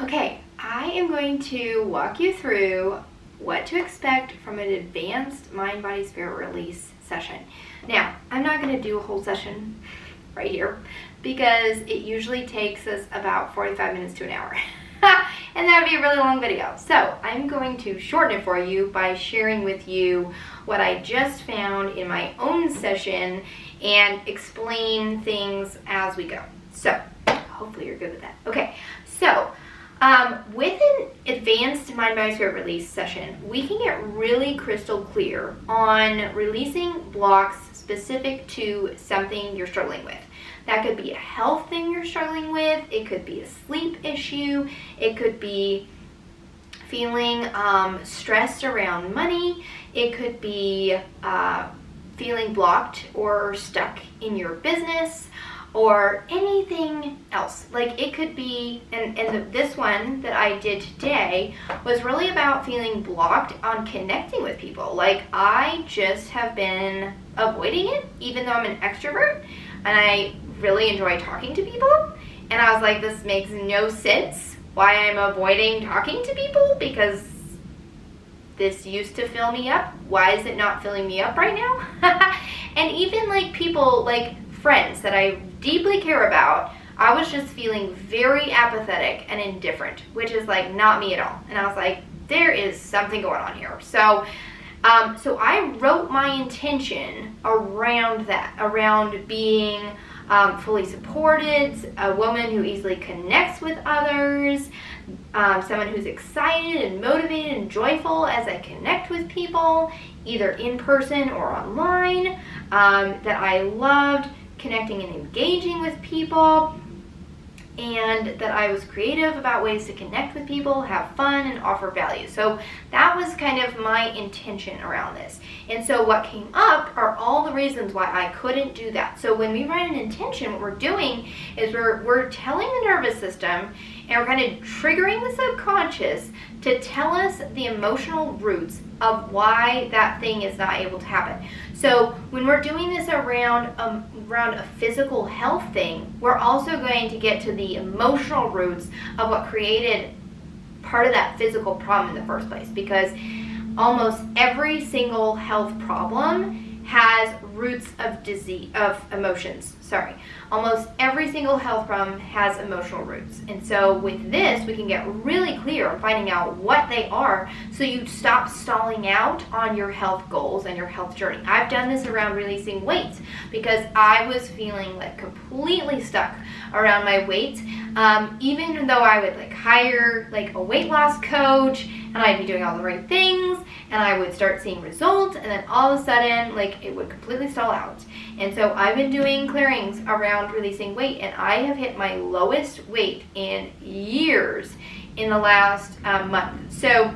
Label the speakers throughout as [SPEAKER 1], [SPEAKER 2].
[SPEAKER 1] Okay, I am going to walk you through what to expect from an advanced mind, body, spirit release session. Now, I'm not going to do a whole session right here because it usually takes us about 45 minutes to an hour. And that would be a really long video. So I'm going to shorten it for you by sharing with you what I just found in my own session and explain things as we go. So hopefully you're good with that. Okay, so with an advanced mind, body, spirit release session, we can get really crystal clear on releasing blocks specific to something you're struggling with. That could be a health thing you're struggling with. It could be a sleep issue. It could be feeling stressed around money. It could be feeling blocked or stuck in your business, or anything else. Like it could be, and this one that I did today was really about feeling blocked on connecting with people. Like I just have been avoiding it, even though I'm an extrovert and I really enjoy talking to people. And I was like, this makes no sense why I'm avoiding talking to people, because this used to fill me up. Why is it not filling me up right now? And even like people, like friends that I deeply care about, I was just feeling very apathetic and indifferent, which is like not me at all. And I was like, there is something going on here. So I wrote my intention around that, around being fully supported, a woman who easily connects with others, someone who's excited and motivated and joyful as I connect with people, either in person or online, that I loved connecting and engaging with people, and that I was creative about ways to connect with people, have fun, and offer value. So that was kind of my intention around this. And so what came up are all the reasons why I couldn't do that. So when we write an intention, what we're doing is we're telling the nervous system, and we're kind of triggering the subconscious to tell us the emotional roots of why that thing is not able to happen. So when we're doing this around a physical health thing, we're also going to get to the emotional roots of what created part of that physical problem in the first place, because almost every single health problem has roots of emotions. Almost every single health problem has emotional roots. And so with this, we can get really clear on finding out what they are, so you stop stalling out on your health goals and your health journey. I've done this around releasing weight because I was feeling like completely stuck around my weight. Even though I would like hire like a weight loss coach and I'd be doing all the right things and I would start seeing results, and then all of a sudden like it would completely stall out. And so I've been doing clearings around releasing weight, and I have hit my lowest weight in years in the last month. So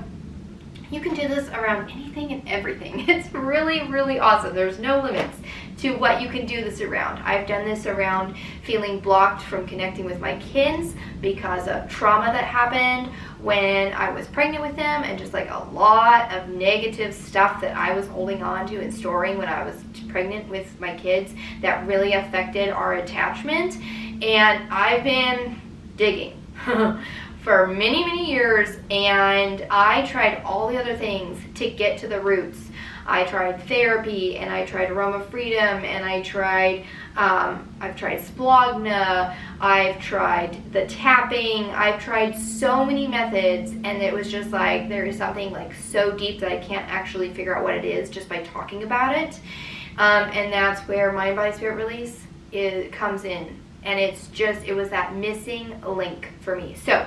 [SPEAKER 1] you can do this around anything and everything. It's really, really awesome. There's no limits to what you can do this around. I've done this around feeling blocked from connecting with my kids because of trauma that happened when I was pregnant with them, and just like a lot of negative stuff that I was holding on to and storing when I was pregnant with my kids that really affected our attachment. And I've been digging for many, many years, and I tried all the other things to get to the roots. I tried therapy, and I tried aroma freedom, and I've tried splogna, I've tried the tapping, I've tried so many methods, and it was just like there is something like so deep that I can't actually figure out what it is just by talking about it. And that's where mind, body, spirit release comes in. And it was that missing link for me. So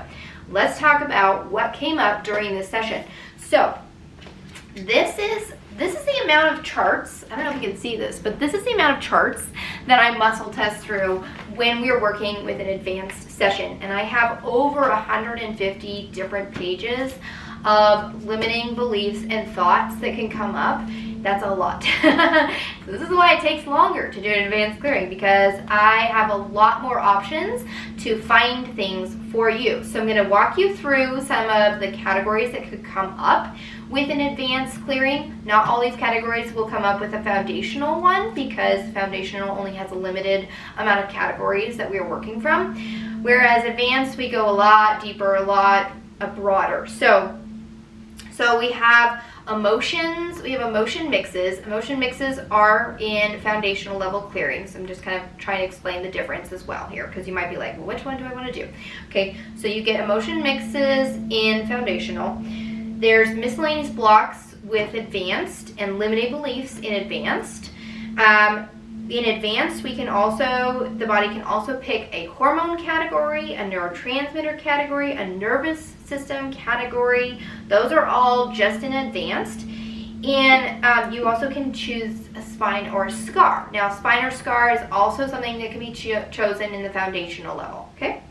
[SPEAKER 1] let's talk about what came up during this session. So this is the amount of charts. I don't know if you can see this, but this is the amount of charts that I muscle test through when we're working with an advanced session. And I have over 150 different pages of limiting beliefs and thoughts that can come up. That's a lot. So this is why it takes longer to do an advanced clearing, because I have a lot more options to find things for you. So I'm going to walk you through some of the categories that could come up with an advanced clearing. Not all these categories will come up with a foundational one, because foundational only has a limited amount of categories that we are working from. Whereas advanced, we go a lot deeper, a lot broader. So we have emotions, we have emotion mixes. Emotion mixes are in foundational level clearing. So I'm just kind of trying to explain the difference as well here, because you might be like, well, which one do I want to do? Okay, so you get emotion mixes in foundational. There's miscellaneous blocks with advanced and limiting beliefs in advanced. In advanced, the body can also pick a hormone category, a neurotransmitter category, a nervous system category. Those are all just in advanced. And you also can choose a spine or a scar. Now, spine or scar is also something that can be chosen in the foundational level, okay?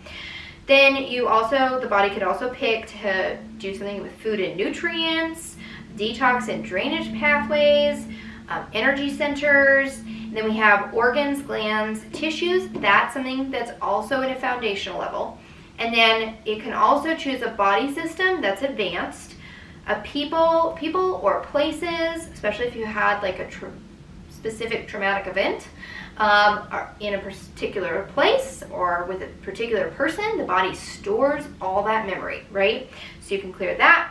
[SPEAKER 1] Then the body could also pick to do something with food and nutrients, detox and drainage pathways, energy centers. And then we have organs, glands, tissues. That's something that's also in a foundational level. And then it can also choose a body system that's advanced, a people or places, especially if you had like a specific traumatic event in a particular place or with a particular person. The body stores all that memory, right? So you can clear that,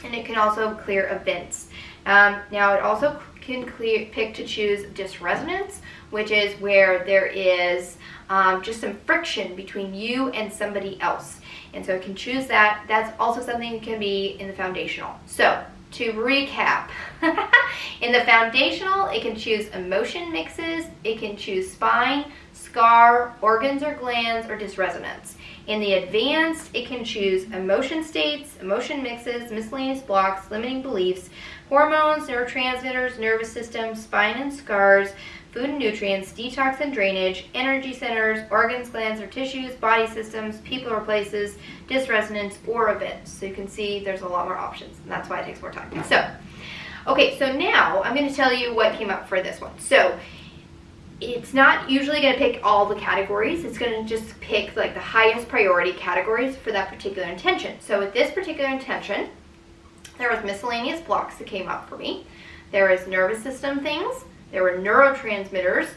[SPEAKER 1] and it can also clear events. Now it also can pick to choose dysresonance, which is where there is just some friction between you and somebody else. And so it can choose that. That's also something that can be in the foundational. So to recap, in the foundational, it can choose emotion mixes, it can choose spine, scar, organs or glands, or dysresonance. In the advanced, it can choose emotion states, emotion mixes, miscellaneous blocks, limiting beliefs, hormones, neurotransmitters, nervous system, spine and scars, food and nutrients, detox and drainage, energy centers, organs, glands or tissues, body systems, people or places, dysresonance, or events. So you can see there's a lot more options, and that's why it takes more time. So now I'm going to tell you what came up for this one. So it's not usually going to pick all the categories. It's going to just pick like the highest priority categories for that particular intention. So with this particular intention, there was miscellaneous blocks that came up for me. There was nervous system things. There were neurotransmitters,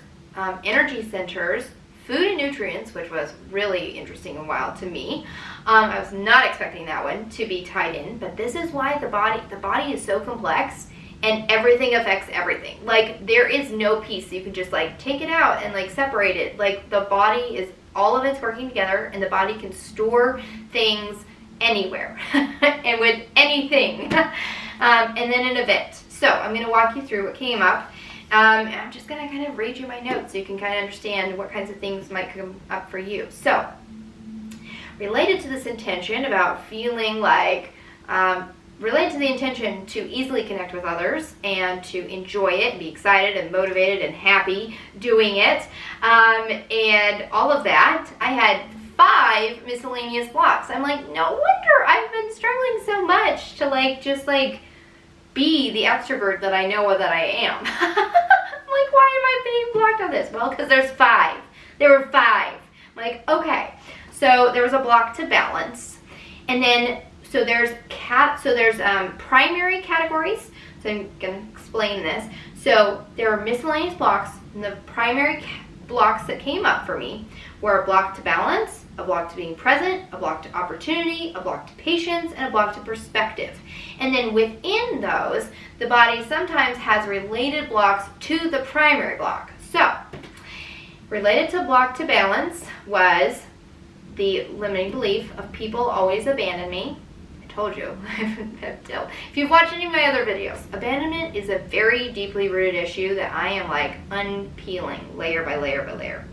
[SPEAKER 1] energy centers, food and nutrients, which was really interesting and wild to me. I was not expecting that one to be tied in, but this is why the body is so complex and everything affects everything. Like there is no piece you can just like take it out and like separate it. Like the body is, all of it's working together, and the body can store things anywhere and with anything. And then an event. So I'm going to walk you through what came up. And I'm just going to kind of read you my notes so you can kind of understand what kinds of things might come up for you. So, related to this intention about feeling like, related to the intention to easily connect with others and to enjoy it and be excited and motivated and happy doing it, and all of that, I had 5 miscellaneous blocks. I'm like, no wonder I've been struggling so much to like, just like, be the extrovert that I know that I am. I'm like, why am I being blocked on this? Well, because there's 5. There were 5. I'm like, okay. So there was a block to balance. And then, so there's primary categories. So I'm going to explain this. So there are miscellaneous blocks, and the primary blocks that came up for me were a block to balance, a block to being present, a block to opportunity, a block to patience, and a block to perspective. And then within those, the body sometimes has related blocks to the primary block. So, related to block to balance was the limiting belief of people always abandon me. I told you. If you've watched any of my other videos, abandonment is a very deeply rooted issue that I am like unpeeling layer by layer by layer.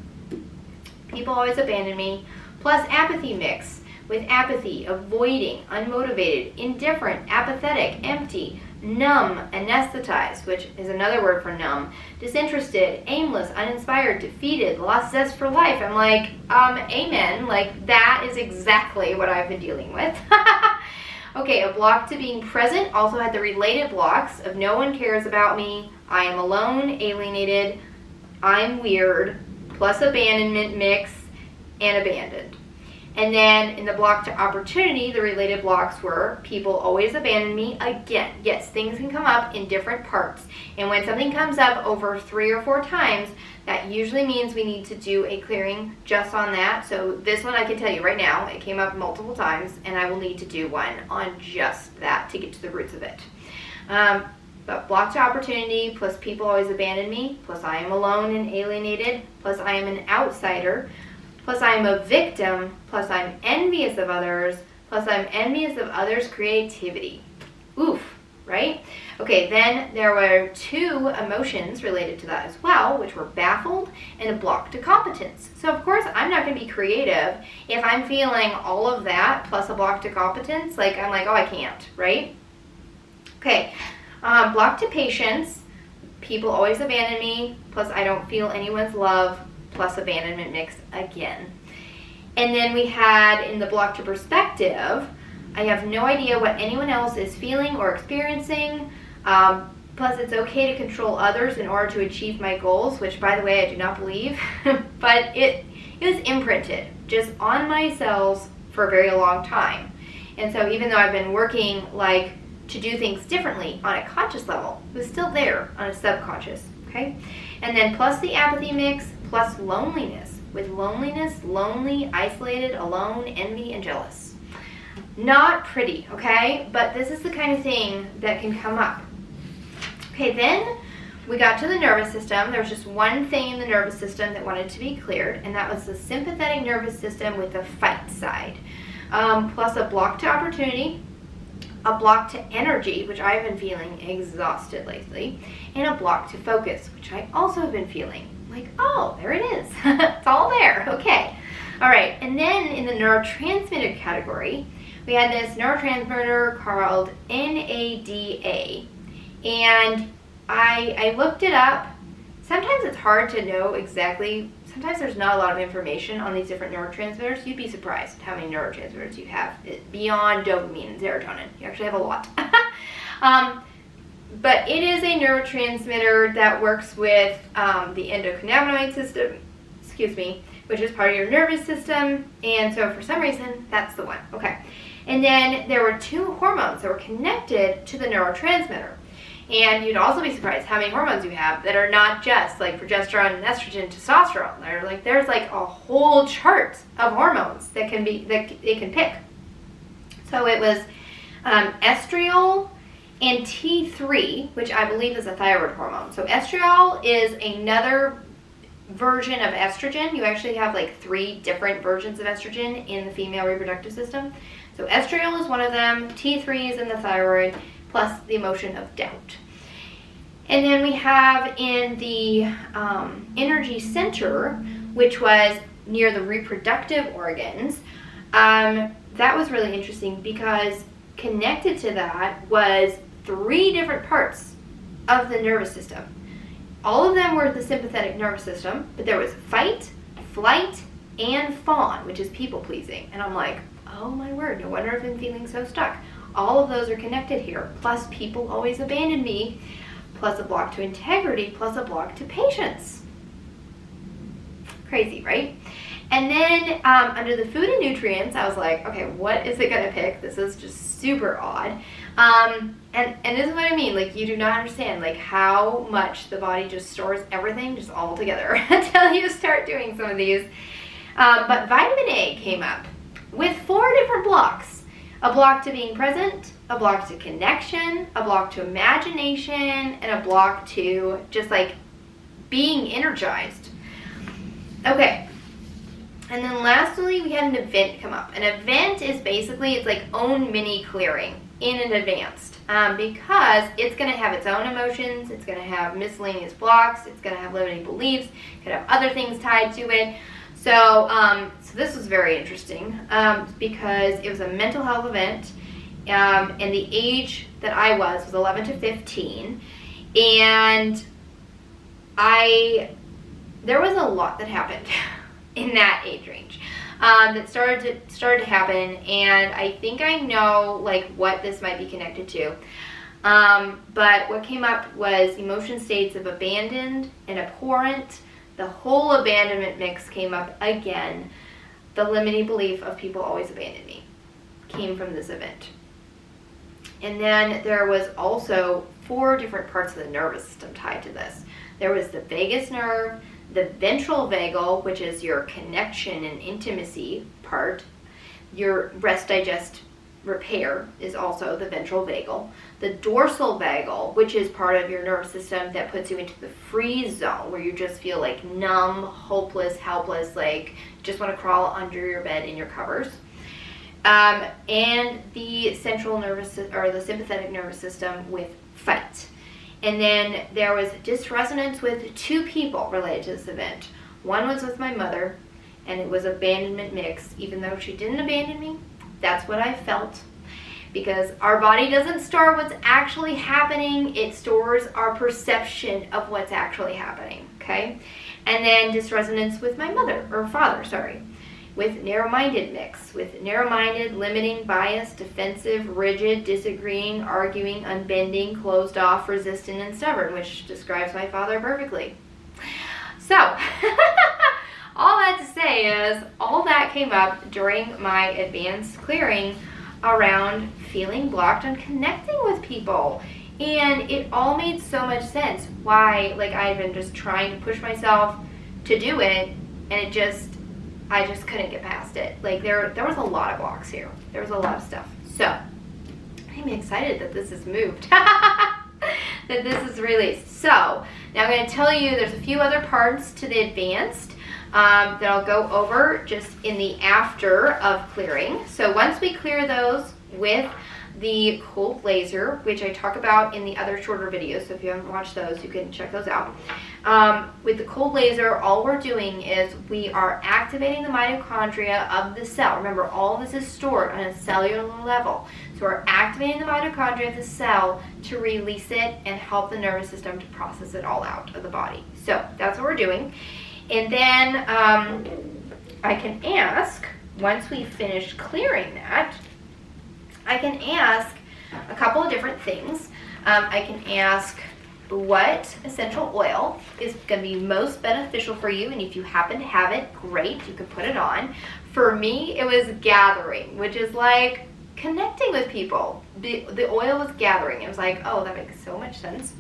[SPEAKER 1] People always abandon me, plus apathy mix with apathy, avoiding, unmotivated, indifferent, apathetic, empty, numb, anesthetized, which is another word for numb, disinterested, aimless, uninspired, defeated, lost zest for life. I'm like, amen. Like, that is exactly what I've been dealing with. Okay, a block to being present also had the related blocks of no one cares about me, I am alone, alienated, I'm weird, plus abandonment mix, and abandoned. And then in the block to opportunity, the related blocks were people always abandon me. Again, yes, things can come up in different parts. And when something comes up over 3 or 4 times, that usually means we need to do a clearing just on that. So this one I can tell you right now, it came up multiple times, and I will need to do one on just that to get to the roots of it. But block to opportunity plus people always abandon me, plus I am alone and alienated, plus I am an outsider, plus I am a victim, plus I'm envious of others, plus I'm envious of others' creativity. Oof, right? Okay, then there were 2 emotions related to that as well, which were baffled and a block to competence. So of course I'm not going to be creative if I'm feeling all of that plus a block to competence. Like I'm like, oh, I can't, right? Okay, block to patience, people always abandon me, plus I don't feel anyone's love, plus abandonment mix again. And then we had in the block to perspective, I have no idea what anyone else is feeling or experiencing, plus it's okay to control others in order to achieve my goals, which by the way I do not believe, but it was imprinted just on my cells for a very long time. And so even though I've been working like to do things differently on a conscious level, it was still there on a subconscious, okay? And then plus the apathy mix, plus loneliness, with loneliness, lonely, isolated, alone, envy, and jealous. Not pretty, okay? But this is the kind of thing that can come up. Okay, then we got to the nervous system. There was just one thing in the nervous system that wanted to be cleared, and that was the sympathetic nervous system with the fight side. Plus a block to opportunity, a block to energy, which I've been feeling exhausted lately, and a block to focus, which I also have been feeling like, oh, there it is. It's all there. Okay. All right. And then in the neurotransmitter category, we had this neurotransmitter called NADA. And I looked it up. Sometimes it's hard to know exactly. Sometimes there's not a lot of information on these different neurotransmitters. You'd be surprised how many neurotransmitters you have beyond dopamine and serotonin. You actually have a lot. But it is a neurotransmitter that works with the endocannabinoid system, which is part of your nervous system. And so for some reason, that's the one. Okay. And then there were 2 hormones that were connected to the neurotransmitter. And you'd also be surprised how many hormones you have that are not just like progesterone and estrogen, testosterone. There's like a whole chart of hormones that it can pick. So it was estriol and T3, which I believe is a thyroid hormone. So estriol is another version of estrogen. You actually have like 3 different versions of estrogen in the female reproductive system. So estriol is one of them, T3 is in the thyroid, plus the emotion of doubt. And then we have in the energy center, which was near the reproductive organs, that was really interesting because connected to that was 3 different parts of the nervous system. All of them were the sympathetic nervous system, but there was fight, flight, and fawn, which is people pleasing. And I'm like, oh my word, no wonder I've been feeling so stuck. All of those are connected here, plus people always abandon me, plus a block to integrity, plus a block to patience. Crazy, right? And then under the food and nutrients, I was like, okay, what is it going to pick? This is just super odd. And this is what I mean. Like, you do not understand like how much the body just stores everything just all together until you start doing some of these. But vitamin A came up with 4 different blocks. A block to being present, a block to connection, a block to imagination, and a block to just like being energized. Okay. And then lastly, we had an event come up. An event is basically, it's like own mini clearing in an advanced because it's going to have its own emotions, it's going to have miscellaneous blocks, it's going to have limiting beliefs, it could have other things tied to it. So, so this was very interesting because it was a mental health event, and the age that I was 11 to 15, and there was a lot that happened in that age range that started to happen, and I think I know like what this might be connected to. But what came up was emotion states of abandoned and abhorrent. The whole abandonment mix came up again. the limiting belief of people always abandon me came from this event. And then there was also 4 different parts of the nervous system tied to this. There was the vagus nerve, the ventral vagal, which is your connection and intimacy part. Your rest, digest, repair is also the ventral vagal. The dorsal vagal, which is part of your nervous system that puts you into the freeze zone, where you just feel like numb, hopeless, helpless, like just want to crawl under your bed in your covers. And the central nervous or the sympathetic nervous system with fight. And then there was dysresonance with 2 people related to this event. One was with my mother, and it was abandonment mix. Even though she didn't abandon me, that's what I felt. Because our body doesn't store what's actually happening, it stores our perception of what's actually happening, okay? And then dysresonance with my mother, or father, sorry, with narrow-minded mix, with narrow-minded, limiting, biased, defensive, rigid, disagreeing, arguing, unbending, closed off, resistant, and stubborn, which describes my father perfectly. So, all that to say is, all that came up during my advanced clearing around feeling blocked on connecting with people. And it all made so much sense why, like, I've been just trying to push myself to do it, and I just couldn't get past it. Like, there was a lot of blocks here. There was a lot of stuff. So, I'm excited that this is moved. that this is released. So, now I'm going to tell you there's a few other parts to the advanced that I'll go over just in the after of clearing. So once we clear those with the cold laser, which I talk about in the other shorter videos, so if you haven't watched those, you can check those out. With the cold laser, all we're doing is we are activating the mitochondria of the cell. Remember, all this is stored on a cellular level. So we're activating the mitochondria of the cell to release it and help the nervous system to process it all out of the body. So that's what we're doing. And then I can ask, once we finish clearing that, I can ask a couple of different things. I can ask what essential oil is going to be most beneficial for you, and if you happen to have it, great, you can put it on. For me, it was gathering, which is like connecting with people. The oil was gathering. It was like, oh, that makes so much sense.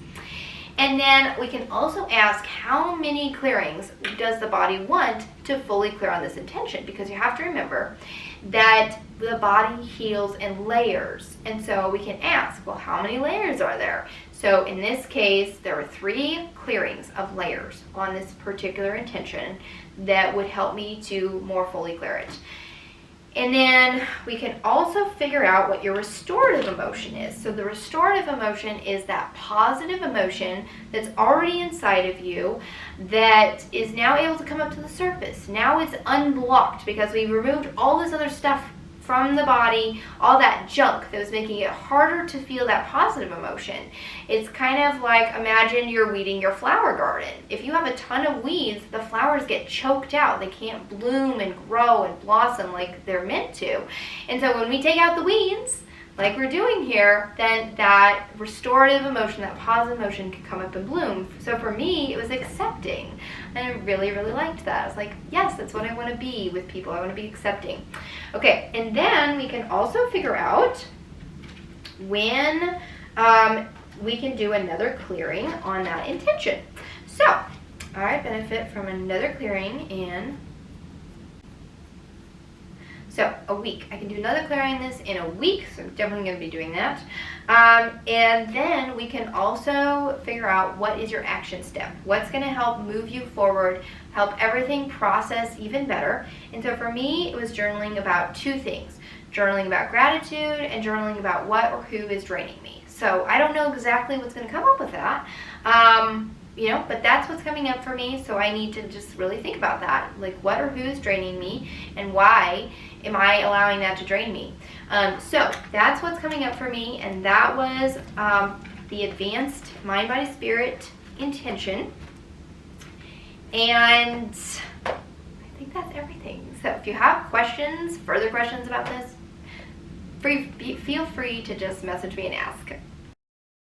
[SPEAKER 1] And then we can also ask, how many clearings does the body want to fully clear on this intention? Because you have to remember that the body heals in layers. And so we can ask, well, how many layers are there? So in this case, there were 3 clearings of layers on this particular intention that would help me to more fully clear it. And then we can also figure out what your restorative emotion is. So the restorative emotion is that positive emotion that's already inside of you that is now able to come up to the surface. Now it's unblocked because we removed all this other stuff from the body, all that junk that was making it harder to feel that positive emotion. It's kind of like, imagine you're weeding your flower garden. If you have a ton of weeds, the flowers get choked out. They can't bloom and grow and blossom like they're meant to. And so when we take out the weeds, like we're doing here, then that restorative emotion, that positive emotion can come up and bloom. So for me, it was accepting. And I really, really liked that. I was like, yes, that's what I want to be with people. I want to be accepting. Okay, and then we can also figure out when we can do another clearing on that intention. So, I benefit from another clearing in a week. I can do another clearing this in a week, so I'm definitely going to be doing that. And then we can also figure out what is your action step. What's going to help move you forward, help everything process even better. And so for me, it was journaling about 2 things. Journaling about gratitude and journaling about what or who is draining me. So I don't know exactly what's going to come up with that. But that's what's coming up for me, so I need to just really think about that. Like, what or who is draining me, and why am I allowing that to drain me? So that's what's coming up for me, and that was the advanced mind, body, spirit intention. And I think that's everything. So if you have questions, further questions about this, feel free to just message me and ask.